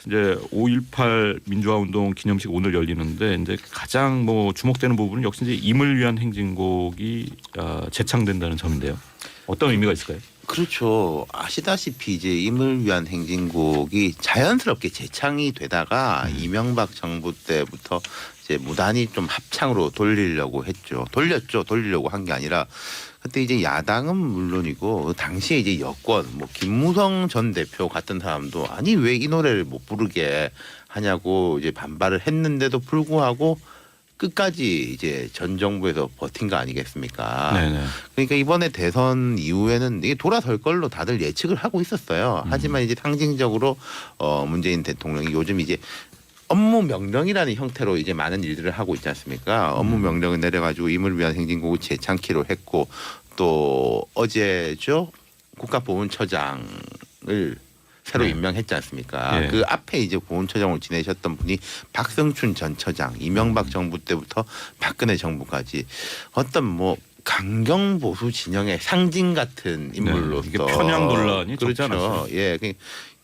이제 5.18 민주화운동 기념식 오늘 열리는데 이제 가장 뭐 주목되는 부분은 역시 이제 임을 위한 행진곡이 재창된다는 점인데요. 어떤 의미가 있을까요? 그렇죠. 아시다시피 이제 임을 위한 행진곡이 자연스럽게 재창이 되다가 이명박 정부 때부터 이제 무단히 좀 합창으로 돌리려고 했죠. 돌리려고 한 게 아니라 그때 이제 야당은 물론이고 당시에 이제 여권 뭐 김무성 전 대표 같은 사람도 아니 왜 이 노래를 못 부르게 하냐고 이제 반발을 했는데도 불구하고 끝까지 이제 전 정부에서 버틴 거 아니겠습니까? 네네. 그러니까 이번에 대선 이후에는 이게 돌아설 걸로 다들 예측을 하고 있었어요. 하지만 이제 상징적으로 문재인 대통령이 요즘 이제 업무 명령이라는 형태로 이제 많은 일들을 하고 있지 않습니까? 업무 명령을 내려가지고 임을 위한 행진곡을 재창키로 했고 또 어제죠 국가보훈처장을 새로 네. 임명했지 않습니까? 예. 그 앞에 이제 보훈처장을 지내셨던 분이 박성춘 전 처장, 이명박 정부 때부터 박근혜 정부까지 어떤 뭐 강경 보수 진영의 상징 같은 인물로서 이게 편향 논란이 적지 그렇죠. 않았어요. 예,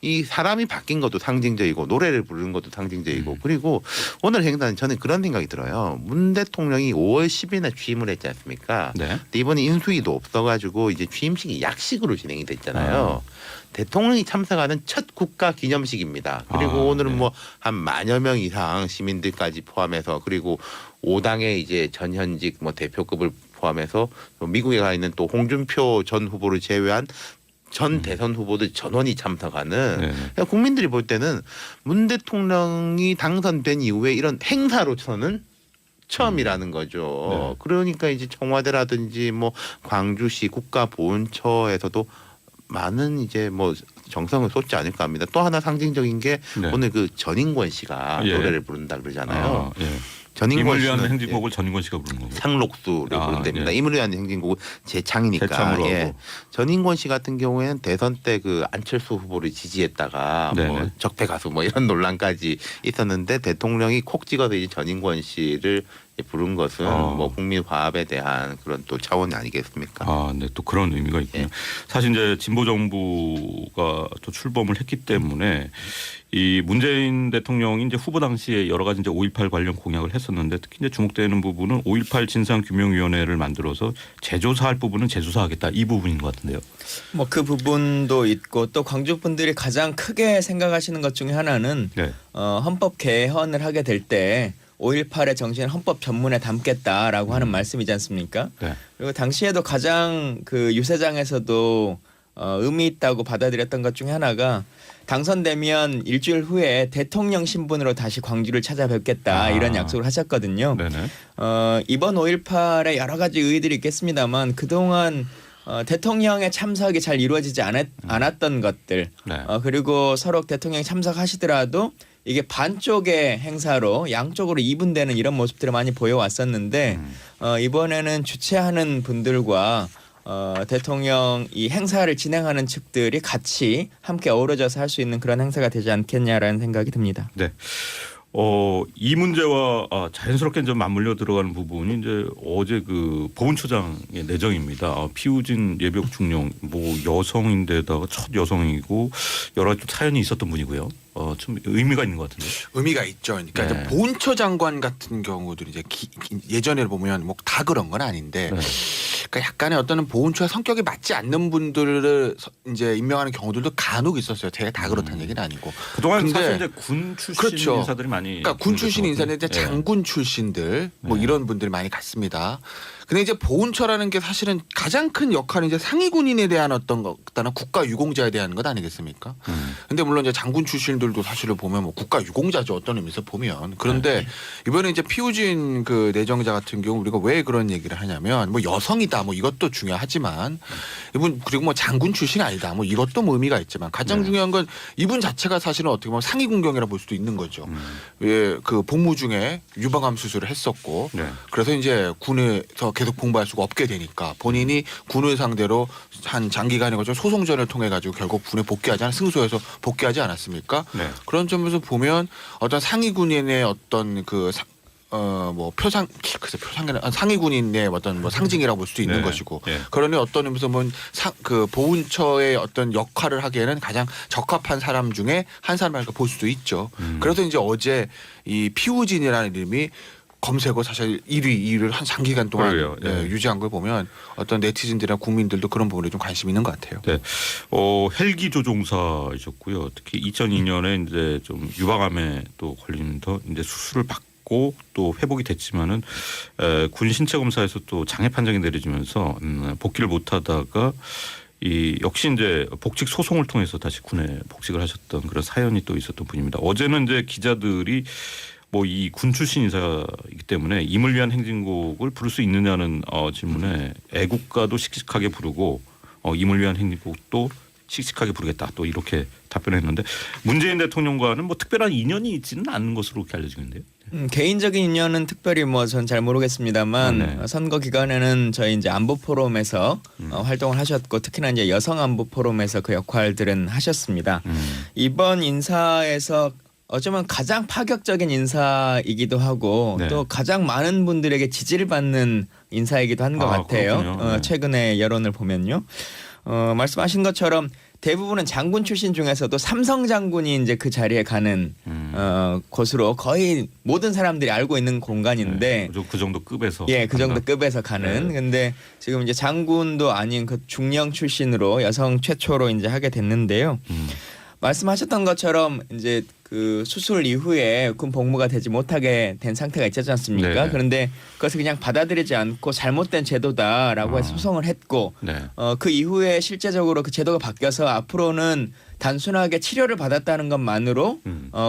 이 사람이 바뀐 것도 상징적이고 노래를 부르는 것도 상징적이고 그리고 오늘 행사는 저는 그런 생각이 들어요. 문 대통령이 5월 10일에 취임을 했지 않습니까? 네. 근데 이번에 인수위도 없어가지고 이제 취임식이 약식으로 진행이 됐잖아요. 대통령이 참석하는 첫 국가 기념식입니다. 그리고 오늘은 네. 뭐 한 만여 명 이상 시민들까지 포함해서 그리고 5당의 이제 전현직 뭐 대표급을 포함해서 미국에 가 있는 또 홍준표 전 후보를 제외한 전 대선 후보들 전원이 참석하는 그러니까 국민들이 볼 때는 문 대통령이 당선된 이후에 이런 행사로서는 처음이라는 거죠. 그러니까 이제 청와대라든지 뭐 광주시 국가보훈처에서도 많은 이제 뭐 정성을 쏟지 않을까 합니다. 또 하나 상징적인 게 오늘 그 전인권 씨가 노래를 부른다 그러잖아요. 임을 위한 행진곡을 전인권 씨가 부르는 거고. 상록수를 부른답니다. 임을 위한 행진곡은 재창이니까. 재창으로 하고. 전인권 씨 같은 경우에는 대선 때 그 안철수 후보를 지지했다가 뭐 적폐 가수 뭐 이런 논란까지 있었는데 대통령이 콕 찍어서 이제 전인권 씨를 부른 것은 뭐 국민 화합에 대한 그런 또 차원이 아니겠습니까? 네, 또 그런 의미가 있군요. 사실 이제 진보 정부가 또 출범을 했기 때문에 이 문재인 대통령이 이제 후보 당시에 여러 가지 이제 5.18 관련 공약을 했었는데 특히 이제 주목되는 부분은 5.18 진상규명위원회를 만들어서 재조사할 부분은 재조사하겠다 이 부분인 것 같은데요. 뭐 그 부분도 있고 또 광주 분들이 가장 크게 생각하시는 것 중에 하나는 헌법 개헌을 하게 될 때 5.18의 정신을 헌법 전문에 담겠다라고 하는 말씀이지 않습니까? 그리고 당시에도 가장 그 유세장에서도 의미 있다고 받아들였던 것 중에 하나가 당선되면 일주일 후에 대통령 신분으로 다시 광주를 찾아뵙겠다 이런 약속을 하셨거든요. 이번 5.18에 여러 가지 의의들이 있겠습니다만 그동안 대통령의 참석이 잘 이루어지지 않았던 것들 그리고 서로 대통령이 참석하시더라도 이게 반쪽의 행사로 양쪽으로 이분되는 이런 모습들을 많이 보여왔었는데 이번에는 주최하는 분들과 대통령 이 행사를 진행하는 측들이 같이 함께 어우러져서 할 수 있는 그런 행사가 되지 않겠냐라는 생각이 듭니다. 네. 이 문제와 자연스럽게 좀 맞물려 들어가는 부분이 이제 어제 그 보훈처장의 내정입니다. 피우진 예비역 중령 뭐 여성인데다가 첫 여성이고 여러 가지 좀 사연이 있었던 분이고요. 좀 의미가 있는 것 같은데. 의미가 있죠. 그러니까 이제 보훈처 장관 같은 경우들이 이제 예전에 보면 뭐 다 그런 건 아닌데. 그러니까 약간의 어떤 보훈처의 성격이 맞지 않는 분들을 이제 임명하는 경우들도 간혹 있었어요. 제가 다 그렇다는 얘기는 아니고. 그동안 사실 이제 군 출신 인사들이 많이. 그러니까 군 출신 인사인데 장군 출신들 뭐 이런 분들이 많이 갔습니다. 근데 이제 보훈처라는 게 사실은 가장 큰 역할은 이제 상위 군인에 대한 어떤 것보다는 국가 유공자에 대한 것 아니겠습니까? 근데 물론 이제 장군 출신들도 사실을 보면 뭐 국가 유공자죠. 어떤 의미에서 보면. 그런데 이번에 이제 피우진 그 내정자 같은 경우 우리가 왜 그런 얘기를 하냐면 뭐 여성이다 뭐 이것도 중요하지만 이분 그리고 뭐 장군 출신이 아니다 뭐 이것도 뭐 의미가 있지만 가장 중요한 건 이분 자체가 사실은 어떻게 보면 상위 군경이라 볼 수도 있는 거죠. 예, 그 복무 중에 유방암 수술을 했었고 그래서 이제 군에서 계속 복무할 수가 없게 되니까 본인이 군을 상대로 한 장기간에 걸쳐 소송전을 통해 가지고 결국 군에 복귀하지 않은 승소해서 복귀하지 않았습니까? 그런 점에서 보면 어떤 상위 군인의 어떤 그 뭐 표상 글쎄 표상계는 상위 군인의 어떤 뭐 상징이라고 볼 수도 있는 네. 것이고 네. 그러니 어떤 의미에서 그 보훈처의 어떤 역할을 하기에는 가장 적합한 사람 중에 한 사람이라고 볼 수도 있죠. 그래서 이제 어제 이 피우진이라는 이름이 검색어 사실 2위를 한 장기간 동안 그러게요. 네. 유지한 걸 보면 어떤 네티즌들이나 국민들도 그런 부분에 좀 관심이 있는 것 같아요. 네. 헬기 조종사이셨고요. 특히 2002년에 이제 좀 유방암에 또 걸리면서 이제 수술을 받고 또 회복이 됐지만은 군 신체 검사에서 또 장애 판정이 내려지면서 복귀를 못하다가 이 역시 이제 복직 소송을 통해서 다시 군에 복직을 하셨던 그런 사연이 또 있었던 분입니다. 어제는 이제 기자들이 뭐 이 군 출신 인사이기 때문에 임을 위한 행진곡을 부를 수 있느냐는 질문에 애국가도 씩씩하게 부르고 임을 위한 행진곡도 씩씩하게 부르겠다 또 이렇게 답변했는데 문재인 대통령과는 뭐 특별한 인연이 있지는 않은 것으로 이렇게 알려지고 있는데요. 개인적인 인연은 특별히 뭐 전 잘 모르겠습니다만 네. 선거 기간에는 저희 이제 안보 포럼에서 활동을 하셨고 특히나 이제 여성 안보 포럼에서 그 역할들은 하셨습니다. 이번 인사에서 어쩌면 가장 파격적인 인사이기도 하고 네. 또 가장 많은 분들에게 지지를 받는 인사이기도 한 것 같아요. 그렇군요. 네. 최근에 여론을 보면요. 말씀하신 것처럼 대부분은 장군 출신 중에서도 삼성 장군이 이제 그 자리에 가는 곳으로 거의 모든 사람들이 알고 있는 공간인데 네. 그 정도 급에서 예, 그 정도 간다. 급에서 가는. 네. 근데 지금 이제 장군도 아닌 그 중령 출신으로 여성 최초로 이제 하게 됐는데요. 말씀하셨던 것처럼 이제 그 수술 이후에 군 복무가 되지 못하게 된 상태가 있지 않습니까? 네네. 그런데 그것을 그냥 받아들이지 않고 잘못된 제도다라고 해서 소송을 했고 네. 그 이후에 실제적으로 그 제도가 바뀌어서 앞으로는 단순하게 치료를 받았다는 것만으로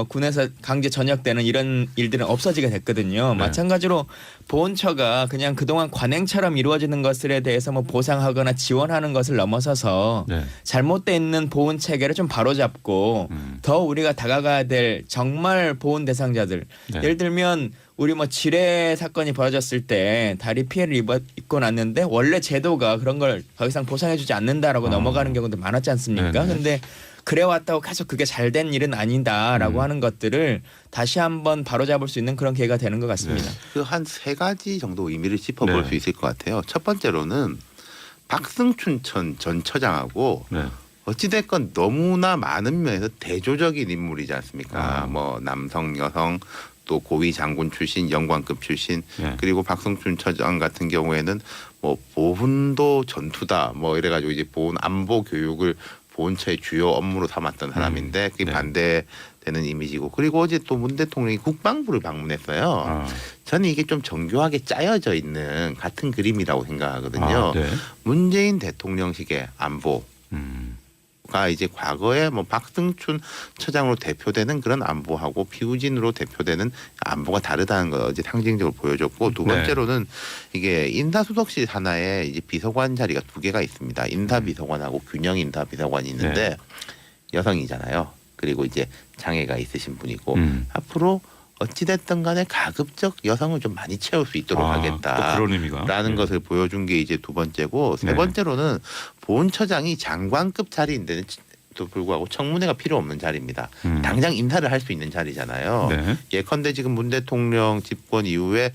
군에서 강제 전역되는 이런 일들은 없어지게 됐거든요. 네. 마찬가지로 보훈처가 그냥 그동안 관행처럼 이루어지는 것들에 대해서 뭐 보상하거나 지원하는 것을 넘어서서 네. 잘못돼 있는 보훈 체계를 좀 바로잡고 더 우리가 다가가야 될 정말 보훈 대상자들 네. 예를 들면 우리 뭐 지뢰 사건이 벌어졌을 때 다리 피해를 입고 났는데 원래 제도가 그런 걸 더 이상 보상해주지 않는다라고 넘어가는 경우도 많았지 않습니까? 네네. 근데 그래 왔다고 계속 그게 잘된 일은 아니다라고 하는 것들을 다시 한번 바로잡을 수 있는 그런 기회가 되는 것 같습니다. 그 한 세 가지 정도 의미를 짚어볼 네. 수 있을 것 같아요. 첫 번째로는 박승춘 전 처장하고 네. 어찌됐건 너무나 많은 면에서 대조적인 인물이지 않습니까? 뭐 남성, 여성, 또 고위 장군 출신, 영관급 출신, 네. 그리고 박승춘 처장 같은 경우에는 뭐 보훈도 전투다, 뭐 이래가지고 이제 보훈 안보 교육을 보훈처의 주요 업무로 삼았던 사람인데 그게 네. 반대되는 이미지고, 그리고 어제 또 문 대통령이 국방부를 방문했어요. 저는 이게 좀 정교하게 짜여져 있는 같은 그림이라고 생각하거든요. 네. 문재인 대통령식의 안보. 가 이제 과거에 뭐 박승춘 처장으로 대표되는 그런 안보하고 피우진으로 대표되는 안보가 다르다는 걸 이제 상징적으로 보여줬고, 두 번째로는 이게 인사수석실 하나에 이제 비서관 자리가 두 개가 있습니다. 인사비서관하고 균형 인사비서관이 있는데 네. 여성이잖아요. 그리고 이제 장애가 있으신 분이고 앞으로 어찌됐든 간에 가급적 여성을 좀 많이 채울 수 있도록 또 하겠다. 그런 의미가 라는 네. 것을 보여준 게 이제 두 번째고, 세 네. 번째로는 보훈처장이 장관급 자리인데도 불구하고 청문회가 필요 없는 자리입니다. 당장 인사를 할 수 있는 자리잖아요. 네. 예컨대 지금 문 대통령 집권 이후에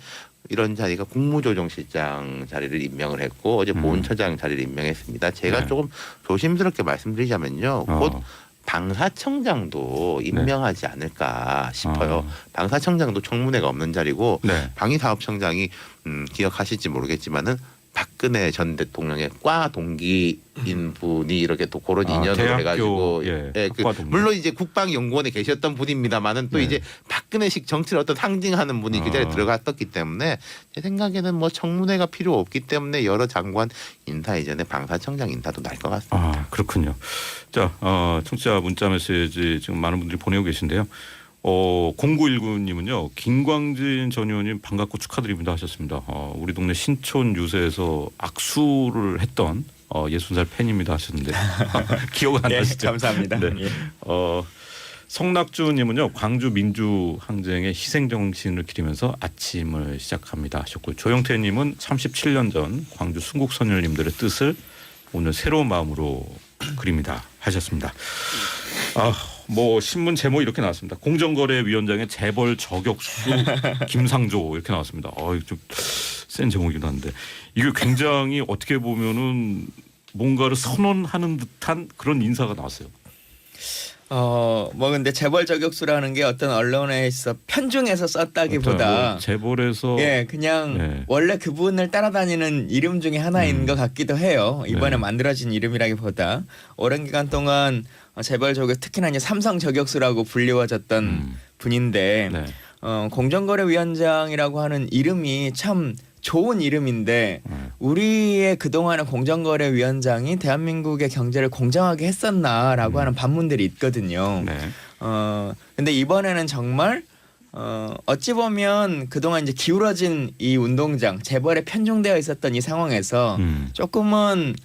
이런 자리가 국무조정실장 자리를 임명을 했고 어제 보훈처장 자리를 임명했습니다. 제가 네. 조금 조심스럽게 말씀드리자면요. 곧 방사청장도 임명하지 않을까 싶어요. 방사청장도 청문회가 없는 자리고 네. 방위사업청장이 기억하실지 모르겠지만은 박근혜 전 대통령의 과 동기인 분이 이렇게 또 그런 인연으로 대학교, 해가지고 학과 동기. 물론 이제 국방연구원에 계셨던 분입니다만은 또 네. 이제 박근혜식 정치를 어떤 상징하는 분이 그 자리에 들어갔었기 때문에 제 생각에는 뭐 청문회가 필요 없기 때문에 여러 장관 인사 이전에 방사청장 인사도 날 것 같습니다. 그렇군요. 자, 청취자 문자 메시지 지금 많은 분들이 보내고 계신데요. 0919님은요. 김광진 전 의원님 반갑고 축하드립니다 하셨습니다. 우리 동네 신촌 유세에서 악수를 했던 60살 팬입니다 하셨는데 기억은 안 예, 나시죠? 감사합니다. 네. 예. 성낙주님은요. 광주 민주항쟁의 희생정신을 기리면서 아침을 시작합니다 하셨고, 조영태님은 37년 전 광주 순국선열님들의 뜻을 오늘 새로운 마음으로 그립니다 하셨습니다. 뭐 신문 제목 이렇게 나왔습니다. 공정거래위원장의 재벌 저격수 김상조 이렇게 나왔습니다. 좀 센 제목이긴 한데 이게 굉장히 어떻게 보면은 뭔가를 선언하는 듯한 그런 인사가 나왔어요. 뭐 근데 재벌 저격수라는 게 어떤 언론에서 편중해서 썼다기보다 뭐 재벌에서 그냥 네. 원래 그분을 따라다니는 이름 중에 하나인 것 같기도 해요. 이번에 네. 만들어진 이름이라기보다 오랜 기간 동안 재벌 저격 특히나 이제 삼성 저격수라고 불리워졌던 분인데 네. 공정거래위원장이라고 하는 이름이 참 좋은 이름인데 우리의 그동안의 공정거래위원장이 대한민국의 경제를 공정하게 했었나라고 하는 반문들이 있거든요. 네. 근데 이번에는 정말 어찌 보면 그동안 이제 기울어진 이 운동장 재벌에 편중되어 있었던 이 상황에서 조금은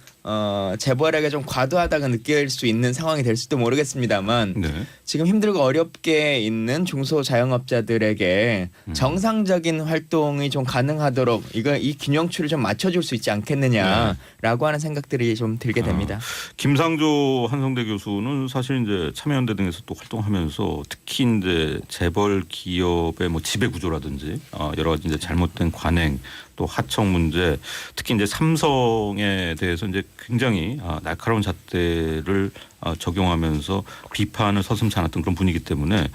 재벌에게 좀 과도하다고 느낄 수 있는 상황이 될 수도 모르겠습니다만 네. 지금 힘들고 어렵게 있는 중소자영업자들에게 정상적인 활동이 좀 가능하도록 이 균형추를 좀 맞춰줄 수 있지 않겠느냐라고 하는 생각들이 좀 들게 됩니다. 김상조 한성대 교수는 사실 이제 참여연대 등에서 또 활동하면서 특히 이제 재벌 기업의 뭐 지배 구조라든지 여러 가지 이제 잘못된 관행 또 하청 문제 특히 이제 삼성에 대해서 이제 굉장히 날카로운 잣대를 적용하면서 비판을 서슴지 않았던 그런 분이기 때문에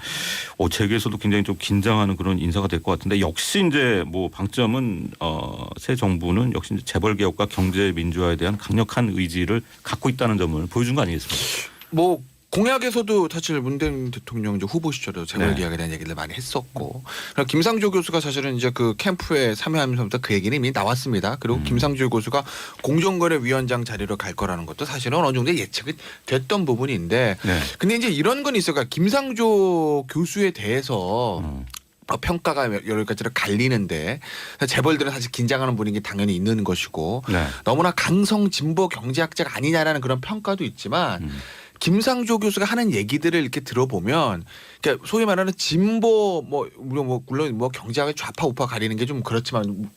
재계에서도 굉장히 좀 긴장하는 그런 인사가 될 것 같은데 역시 이제 뭐 방점은 새 정부는 역시 이제 재벌 개혁과 경제 민주화에 대한 강력한 의지를 갖고 있다는 점을 보여준 거 아니겠습니까? 뭐 공약에서도 사실 문재인 대통령 이제 후보 시절에 재벌 네. 계약에 대한 얘기를 많이 했었고 김상조 교수가 사실은 이제 그 캠프에 참여하면서부터 그 얘기는 이미 나왔습니다. 그리고 김상조 교수가 공정거래위원장 자리로 갈 거라는 것도 사실은 어느 정도 예측이 됐던 부분인데 네. 근데 이제 이런 건 있어요. 김상조 교수에 대해서 평가가 여러 가지로 갈리는데 재벌들은 사실 긴장하는 분위기 당연히 있는 것이고 네. 너무나 강성 진보 경제학자가 아니냐라는 그런 평가도 있지만 김상조 교수가 하는 얘기들을 이렇게 들어보면 그러니까 소위 말하는 진보 물론 경제학의 좌파 우파 가리는 게 좀 그렇지만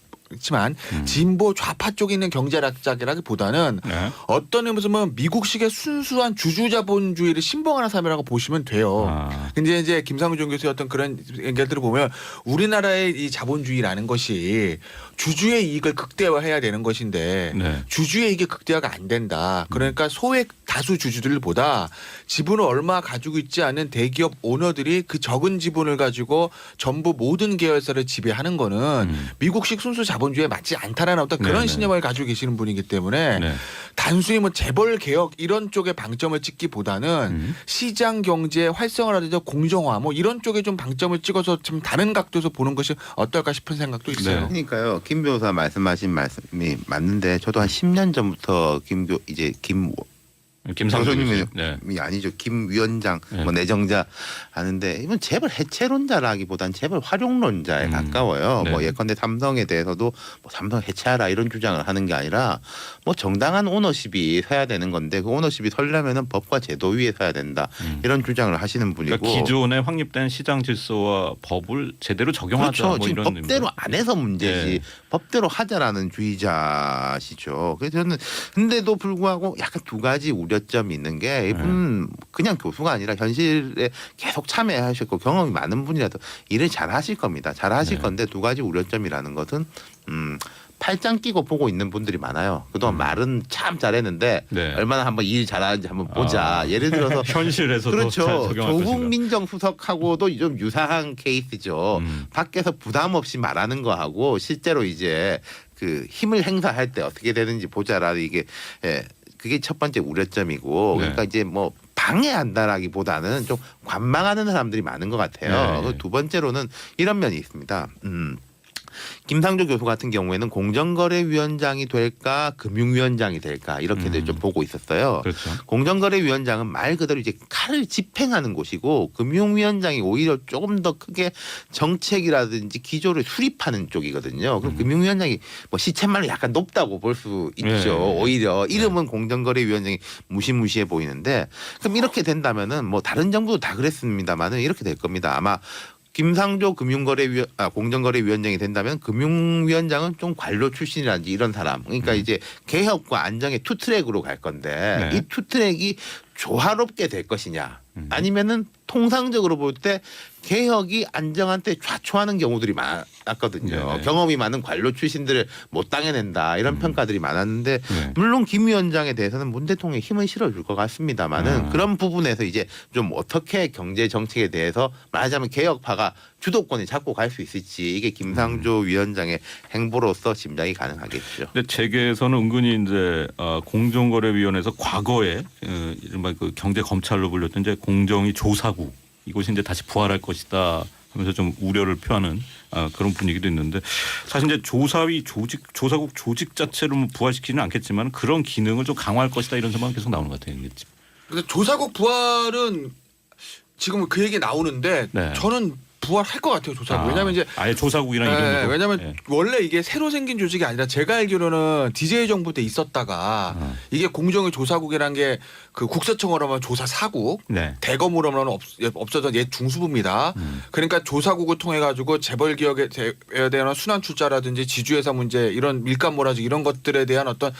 진보 좌파 쪽에 있는 경제학자라기보다는 네. 어떤 의미에서 보면 미국식의 순수한 주주자본주의를 신봉하는 사람이라고 보시면 돼요. 근데 이제 김상조 교수의 어떤 그런 얘기들을 보면 우리나라의 이 자본주의라는 것이 주주의 이익을 극대화해야 되는 것인데 네. 주주의 이익이 극대화가 안 된다. 그러니까 소액 다수 주주들보다 지분을 얼마 가지고 있지 않은 대기업 오너들이 그 적은 지분을 가지고 전부 모든 계열사를 지배하는 거는 미국식 순수 자본주의에 맞지 않다라는 어떤 그런 네네. 신념을 가지고 계시는 분이기 때문에 네. 단순히 뭐 재벌 개혁 이런 쪽에 방점을 찍기보다는 시장 경제 활성화라든지 공정화 뭐 이런 쪽에 좀 방점을 찍어서 좀 다른 각도에서 보는 것이 어떨까 싶은 생각도 있어요. 네. 그러니까요. 김 변호사 말씀하신 말씀이 맞는데 저도 한 10년 전부터 김상조 교수님이 교수. 아니죠. 김 위원장 네. 뭐 내정자 하는데 이건 재벌 해체론자라기보다는 재벌 활용론자에 가까워요. 네. 뭐 예컨대 삼성에 대해서도 뭐 삼성 해체하라 이런 주장을 하는 게 아니라 뭐 정당한 오너십이 서야 되는 건데 그 오너십이 서려면은 법과 제도 위에 서야 된다 이런 주장을 하시는 분이고 그러니까 기존에 확립된 시장 질서와 법을 제대로 적용하자. 그렇죠. 뭐 지금 이런 법대로 안 해서 문제지 네. 법대로 하자라는 주의자시죠. 그래서 저는 근데도 불구하고 약간 두 가지 우려점이 있는 게 이분은 그냥 교수가 아니라 현실에 계속 참여하셨고 경험이 많은 분이라서 일을 잘 하실 겁니다. 잘 하실 건데 두 가지 우려점이라는 것은 팔짱 끼고 보고 있는 분들이 많아요. 그동안 말은 참 잘했는데 네. 얼마나 한번 일 잘하는지 한번 보자. 예를 들어서 현실에서도 그렇죠. 잘 적용할 조국 것인가. 민정수석하고도 좀 유사한 케이스죠. 밖에서 부담 없이 말하는 거하고 실제로 이제 그 힘을 행사할 때 어떻게 되는지 보자라 이게 그게 첫 번째 우려점이고 그러니까 네. 이제 뭐 방해한다라기보다는 좀 관망하는 사람들이 많은 것 같아요. 네. 두 번째로는 이런 면이 있습니다. 김상조 교수 같은 경우에는 공정거래위원장이 될까 금융위원장이 될까 이렇게들 좀 보고 있었어요. 그렇죠. 공정거래위원장은 말 그대로 이제 칼을 집행하는 곳이고 금융위원장이 오히려 조금 더 크게 정책이라든지 기조를 수립하는 쪽이거든요. 그럼 금융위원장이 뭐 시쳇말로 약간 높다고 볼 수 있죠. 네. 오히려 이름은 공정거래위원장이 무시무시해 보이는데 그럼 이렇게 된다면은 뭐 다른 정부도 다 그랬습니다만은 이렇게 될 겁니다. 아마 김상조 공정거래위원장이 된다면 금융위원장은 좀 관료 출신이라든지 이런 사람. 그러니까 이제 개혁과 안정의 투트랙으로 갈 건데 네. 이 투트랙이 조화롭게 될 것이냐. 아니면은 통상적으로 볼 때 개혁이 안정한테 좌초하는 경우들이 많았거든요. 네네. 경험이 많은 관료 출신들을 못 당해낸다 이런 평가들이 많았는데 네. 물론 김 위원장에 대해서는 문 대통령이 힘을 실어줄 것 같습니다만은 그런 부분에서 이제 좀 어떻게 경제 정책에 대해서 말하자면 개혁파가 주도권을 잡고 갈 수 있을지 이게 김상조 위원장의 행보로서 짐작이 가능하겠죠. 근데 재계에서는 은근히 이제 공정거래위원회에서 과거에 이른바 그 경제 검찰로 불렸던 이제 공정위 조사국 이곳이 이제 다시 부활할 것이다 하면서 좀 우려를 표하는 그런 분위기도 있는데 사실 이제 조사위 조사국 조직 자체를 뭐 부활시키지는 않겠지만 그런 기능을 좀 강화할 것이다 이런 전망은 계속 나오는 것 같아요. 근데 조사국 부활은 지금 그 얘기 나오는데 네. 저는 부활할 것 같아요. 조사국. 왜냐하면 이제 아예 조사국이랑 이름도 왜냐하면 원래 이게 새로 생긴 조직이 아니라 제가 알기로는 DJ 정부 때 있었다가 이게 공정위 조사국이란 게 그 국세청으로 하면 조사사국, 네. 대검으로 하면 없어졌던 옛 중수부입니다. 그러니까 조사국을 통해 가지고 재벌 기업에 대한 순환 출자라든지 지주회사 문제 이런 밀감 몰아주기 이런 것들에 대한 어떤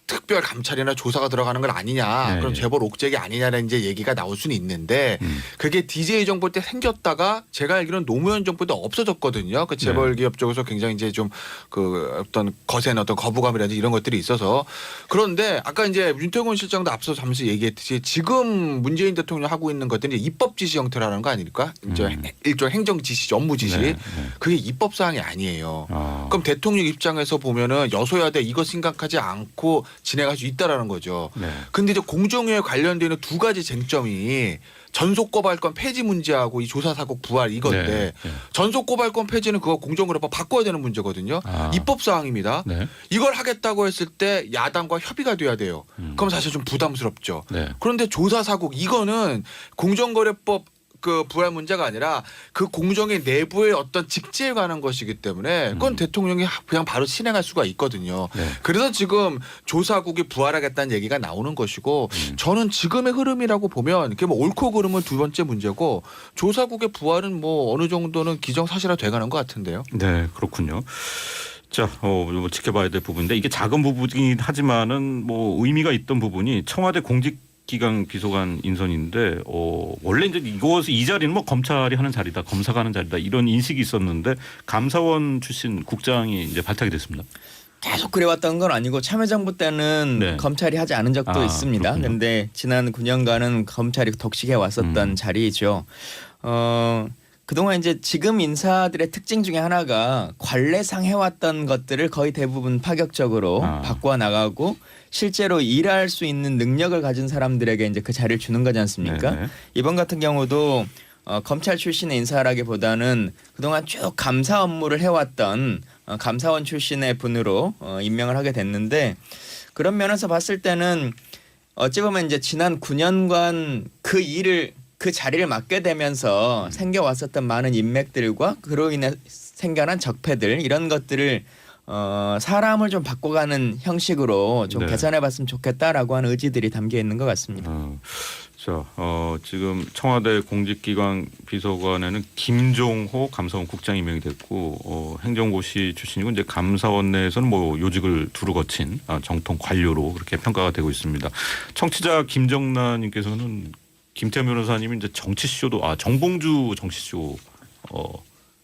특별 감찰이나 조사가 들어가는 건 아니냐. 네. 그럼 재벌 옥죄기 아니냐라는 이제 얘기가 나올 수는 있는데 그게 DJ 정부 때 생겼다가 제가 알기로는 노무현 정부 때 없어졌거든요. 그 재벌 기업 쪽에서 굉장히 이제 좀 그 어떤 거센 어떤 거부감이라든지 이런 것들이 있어서 그런데 아까 이제 윤태곤 실장도 앞서 잠시 얘기했듯이 지금 문재인 대통령 하고 있는 것들이 입법 지시 형태라는 거 아닙니까? 이제 일종 행정 지시, 업무 지시. 네. 그게 입법 사항이 아니에요. 아. 그럼 대통령 입장에서 보면은 여소야대 이거 생각하지 않고 진행할 수 있다라는 거죠. 네. 근데 이제 공정위에 관련되는 두 가지 쟁점이 전속고발권 폐지 문제하고 이 조사사국 부활 이건데 네. 네. 전속고발권 폐지는 그거 공정거래법 바꿔야 되는 문제거든요. 아. 입법 사항입니다. 네. 이걸 하겠다고 했을 때 야당과 협의가 돼야 돼요. 그럼 사실 좀 부담스럽죠. 네. 그런데 조사사국 이거는 공정거래법 그 부활 문제가 아니라 그 공정의 내부의 어떤 직제에 관한 것이기 때문에 그건 대통령이 그냥 바로 실행할 수가 있거든요. 네. 그래서 지금 조사국이 부활하겠다는 얘기가 나오는 것이고 저는 지금의 흐름이라고 보면 그게 뭐 옳고 그름은 두 번째 문제고 조사국의 부활은 뭐 어느 정도는 기정사실화 돼가는 것 같은데요. 네, 그렇군요. 자, 뭐 지켜봐야 될 부분인데 이게 작은 부분이긴 하지만은 뭐 의미가 있던 부분이 청와대 공직기강 비서관 인선인데 원래 이제 이 자리는 뭐 검찰이 하는 자리다, 검사가 하는 자리다 이런 인식이 있었는데 감사원 출신 국장이 이제 발탁이 됐습니다. 계속 그래왔던 건 아니고 참여정부 때는 네. 검찰이 하지 않은 적도 있습니다. 그렇군요. 그런데 지난 9년간은 검찰이 독식해 왔었던 자리이죠. 그동안 이제 지금 인사들의 특징 중에 하나가 관례상 해왔던 것들을 거의 대부분 파격적으로 바꿔 나가고 실제로 일할 수 있는 능력을 가진 사람들에게 이제 그 자리를 주는 거지 않습니까? 네네. 이번 같은 경우도 검찰 출신의 인사라기보다는 그동안 쭉 감사 업무를 해왔던 감사원 출신의 분으로 임명을 하게 됐는데 그런 면에서 봤을 때는 어찌 보면 이제 지난 9년간 그 자리를 맡게 되면서 생겨왔었던 많은 인맥들과 그로 인해 생겨난 적폐들 이런 것들을 사람을 좀 바꿔가는 형식으로 좀 네. 개선해봤으면 좋겠다라고 하는 의지들이 담겨 있는 것 같습니다. 자, 지금 청와대 공직기관 비서관에는 김종호 감사원 국장 임명이 됐고 행정고시 출신이고 이제 감사원 내에서는 뭐 요직을 두루 거친 정통 관료로 그렇게 평가가 되고 있습니다. 청취자 김정란님께서는 김태현 변호사님이 이제 정치쇼도 정봉주 정치쇼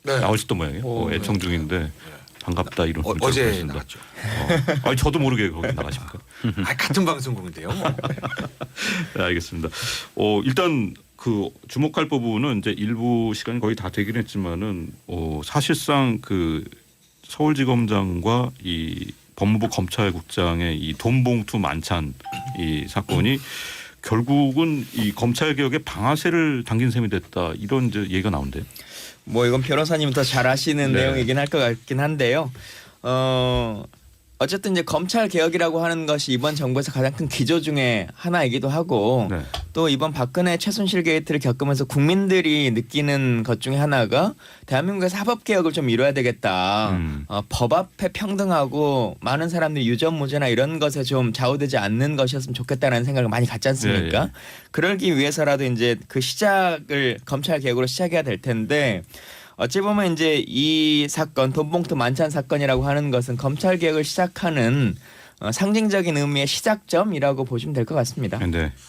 네. 나오셨던 모양이에요. 애청 중인데 반갑다 이런 문자 어제 보내주신다. 나왔죠. 아니 저도 모르게 거기 나가십니까? 같은 방송국인데요. 뭐. 네, 알겠습니다. 일단 그 주목할 부분은 이제 일부 시간이 거의 다 되긴 했지만은 사실상 그 서울지검장과 이 법무부 검찰국장의 이 돈봉투 만찬 이 사건이 결국은 이 검찰 개혁의 방아쇠를 당긴 셈이 됐다 이런 이제 얘기가 나온대요. 뭐 이건 변호사님이 더 잘 아시는 네. 내용이긴 할 것 같긴 한데요. 어쨌든 이제 검찰 개혁이라고 하는 것이 이번 정부에서 가장 큰 기조 중에 하나이기도 하고 네. 또 이번 박근혜 최순실 게이트를 겪으면서 국민들이 느끼는 것 중에 하나가 대한민국에서 사법 개혁을 좀 이뤄야 되겠다. 법 앞에 평등하고 많은 사람들이 유전무죄나 이런 것에 좀 좌우되지 않는 것이었으면 좋겠다라는 생각을 많이 갖지 않습니까? 예. 그러기 위해서라도 이제 그 시작을 검찰 개혁으로 시작해야 될 텐데 어찌 보면 이제 이 사건 돈봉투 만찬 사건이라고 하는 것은 검찰 개혁을 시작하는 상징적인 의미의 시작점이라고 보시면 될 것 같습니다. 네.